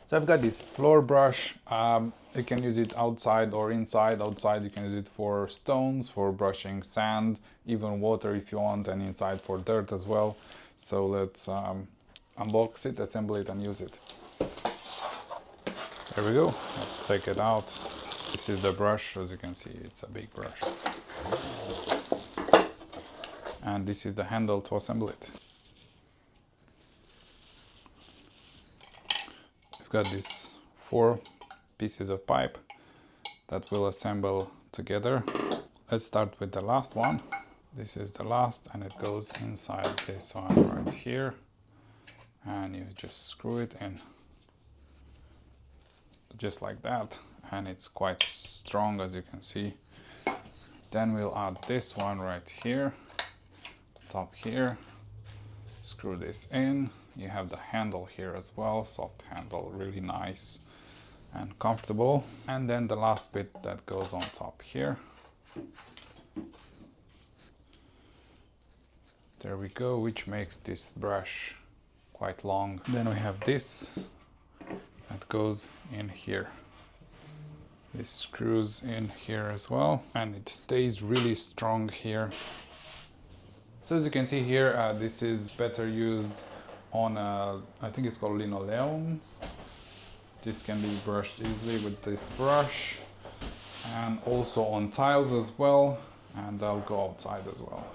So I've got this floor brush. You can use it outside or inside. Outside you can use it for stones, for brushing sand, even water if you want, and inside for dirt as well. So let's unbox it, assemble it and use it. There we go. Let's take it out. This is the brush. As you can see, it's a big brush. And this is the handle to assemble it. We've got these 4 pieces of pipe that will assemble together. Let's start with the last one. This is the last, and it goes inside this one right here, and you just screw it in just like that, and it's quite strong, as you can see. Then we'll add this one right here, top here, screw this in. You have the handle here as well, soft handle, really nice and comfortable. And then the last bit that goes on top here. There we go, which makes this brush quite long. Then we have this that goes in here. This screws in here as well, and it stays really strong here. So as you can see here, this is better used on I think it's called linoleum. This can be brushed easily with this brush, and also on tiles as well, and I'll go outside as well.